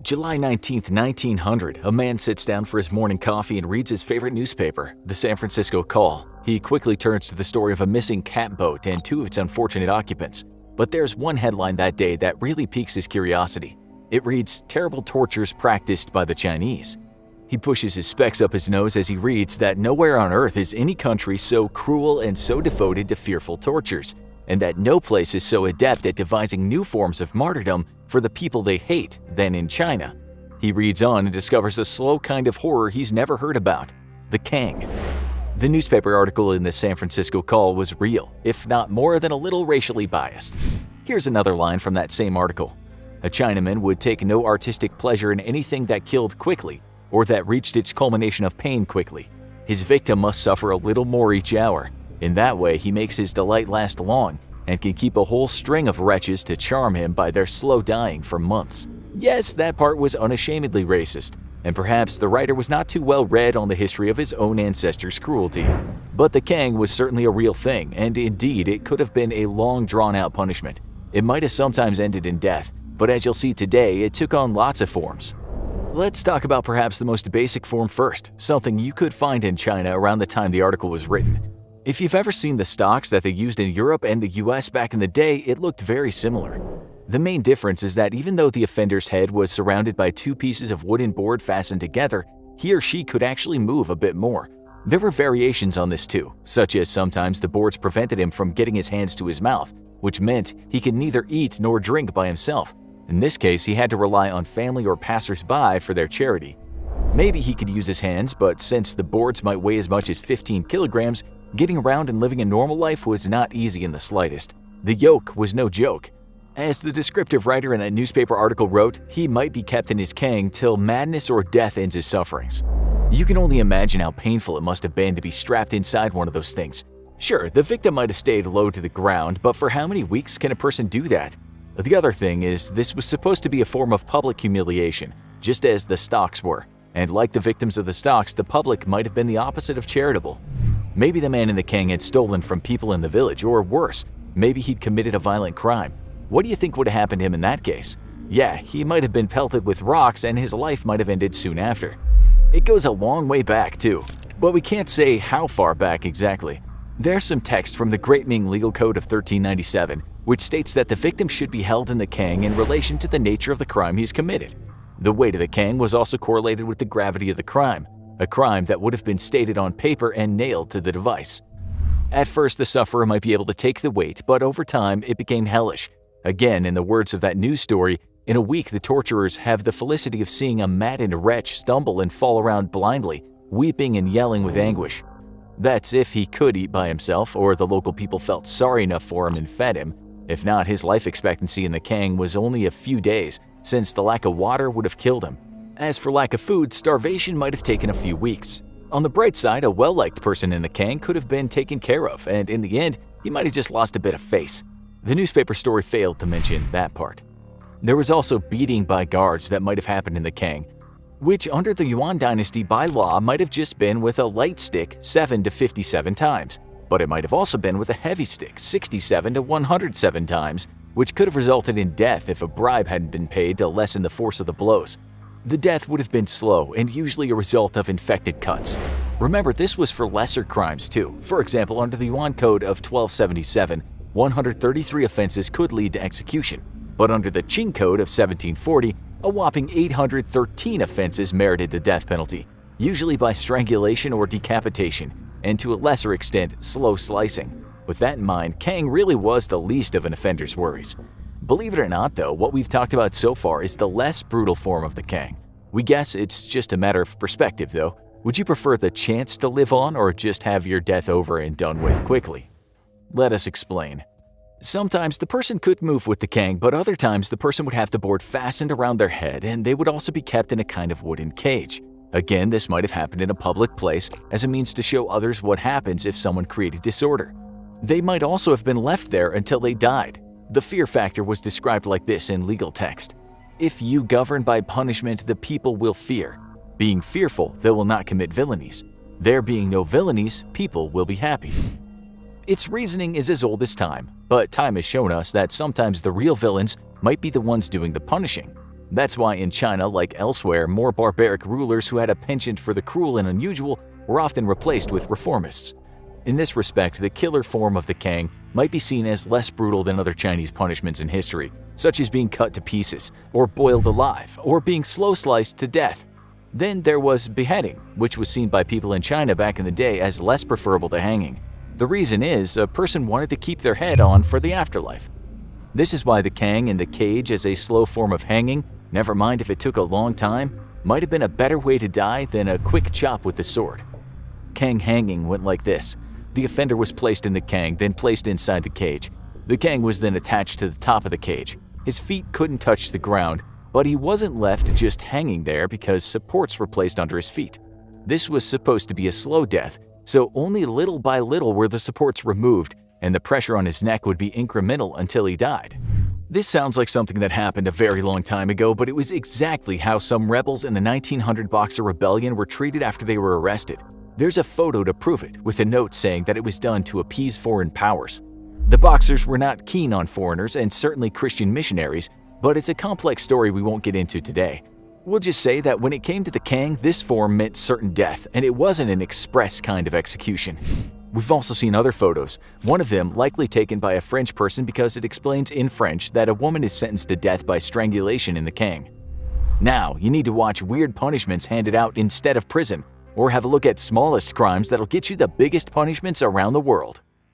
July 19, 1900, a man sits down for his morning coffee and reads his favorite newspaper, the San Francisco Call. He quickly turns to the story of a missing cat boat and two of its unfortunate occupants. But there's one headline that day that really piques his curiosity. It reads, "Terrible tortures practiced by the Chinese." He pushes his specs up his nose as he reads that nowhere on earth is any country so cruel and so devoted to fearful tortures, and that no place is so adept at devising new forms of martyrdom for the people they hate than in China. He reads on and discovers a slow kind of horror he's never heard about: the Kang. The newspaper article in the San Francisco Call was real, if not more than a little racially biased. Here's another line from that same article. A Chinaman would take no artistic pleasure in anything that killed quickly, or that reached its culmination of pain quickly. His victim must suffer a little more each hour. In that way, he makes his delight last long, and can keep a whole string of wretches to charm him by their slow dying for months. Yes, that part was unashamedly racist, and perhaps the writer was not too well read on the history of his own ancestors' cruelty. But the Kang was certainly a real thing, and indeed it could have been a long drawn-out punishment. It might have sometimes ended in death, but as you'll see today, it took on lots of forms. Let's talk about perhaps the most basic form first, something you could find in China around the time the article was written. If you've ever seen the stocks that they used in Europe and the US back in the day, it looked very similar. The main difference is that even though the offender's head was surrounded by two pieces of wooden board fastened together, he or she could actually move a bit more. There were variations on this too, such as sometimes the boards prevented him from getting his hands to his mouth, which meant he could neither eat nor drink by himself. In this case, he had to rely on family or passers-by for their charity. Maybe he could use his hands, but since the boards might weigh as much as 15 kilograms, getting around and living a normal life was not easy in the slightest. The yoke was no joke. As the descriptive writer in that newspaper article wrote, he might be kept in his Kang till madness or death ends his sufferings. You can only imagine how painful it must have been to be strapped inside one of those things. Sure, the victim might have stayed low to the ground, but for how many weeks can a person do that? The other thing is, this was supposed to be a form of public humiliation, just as the stocks were. And like the victims of the stocks, the public might have been the opposite of charitable. Maybe the man in the Kang had stolen from people in the village, or worse, maybe he'd committed a violent crime. What do you think would have happened to him in that case? Yeah, he might have been pelted with rocks and his life might have ended soon after. It goes a long way back too, but we can't say how far back exactly. There's some text from the Great Ming Legal Code of 1397, which states that the victim should be held in the Kang in relation to the nature of the crime he's committed. The weight of the Kang was also correlated with the gravity of the crime, a crime that would have been stated on paper and nailed to the device. At first, the sufferer might be able to take the weight, but over time, it became hellish. Again, in the words of that news story, in a week the torturers have the felicity of seeing a maddened wretch stumble and fall around blindly, weeping and yelling with anguish. That's if he could eat by himself, or the local people felt sorry enough for him and fed him. If not, his life expectancy in the Kang was only a few days, since the lack of water would have killed him. As for lack of food, starvation might have taken a few weeks. On the bright side, a well-liked person in the Kang could have been taken care of, and in the end, he might have just lost a bit of face. The newspaper story failed to mention that part. There was also beating by guards that might have happened in the Kang, which under the Yuan dynasty by law might have just been with a light stick 7 to 57 times. But it might have also been with a heavy stick 67 to 107 times, which could have resulted in death if a bribe hadn't been paid to lessen the force of the blows. The death would have been slow and usually a result of infected cuts. Remember, this was for lesser crimes too. For example, under the Yuan Code of 1277, 133 offenses could lead to execution, but under the Qing Code of 1740, a whopping 813 offenses merited the death penalty, usually by strangulation or decapitation, and to a lesser extent, slow slicing. With that in mind, Kang really was the least of an offender's worries. Believe it or not though, what we've talked about so far is the less brutal form of the Kang. We guess it's just a matter of perspective though. Would you prefer the chance to live on or just have your death over and done with quickly? Let us explain. Sometimes the person could move with the Kang, but other times the person would have the board fastened around their head and they would also be kept in a kind of wooden cage. Again, this might have happened in a public place as a means to show others what happens if someone created disorder. They might also have been left there until they died. The fear factor was described like this in legal text. If you govern by punishment, the people will fear. Being fearful, they will not commit villainies. There being no villainies, people will be happy. Its reasoning is as old as time, but time has shown us that sometimes the real villains might be the ones doing the punishing. That's why in China, like elsewhere, more barbaric rulers who had a penchant for the cruel and unusual were often replaced with reformists. In this respect, the killer form of the Kang might be seen as less brutal than other Chinese punishments in history, such as being cut to pieces, or boiled alive, or being slow-sliced to death. Then there was beheading, which was seen by people in China back in the day as less preferable to hanging. The reason is, a person wanted to keep their head on for the afterlife. This is why the Kang in the cage as a slow form of hanging, never mind if it took a long time, might have been a better way to die than a quick chop with the sword. Kang hanging went like this. The offender was placed in the Kang, then placed inside the cage. The Kang was then attached to the top of the cage. His feet couldn't touch the ground, but he wasn't left just hanging there because supports were placed under his feet. This was supposed to be a slow death, so only little by little were the supports removed, and the pressure on his neck would be incremental until he died. This sounds like something that happened a very long time ago, but it was exactly how some rebels in the 1900 Boxer Rebellion were treated after they were arrested. There's a photo to prove it, with a note saying that it was done to appease foreign powers. The Boxers were not keen on foreigners and certainly Christian missionaries, but it's a complex story we won't get into today. We'll just say that when it came to the Kang, this form meant certain death, and it wasn't an express kind of execution. We've also seen other photos, one of them likely taken by a French person because it explains in French that a woman is sentenced to death by strangulation in the Kang. Now, you need to watch weird punishments handed out instead of prison, or have a look at smallest crimes that'll get you the biggest punishments around the world.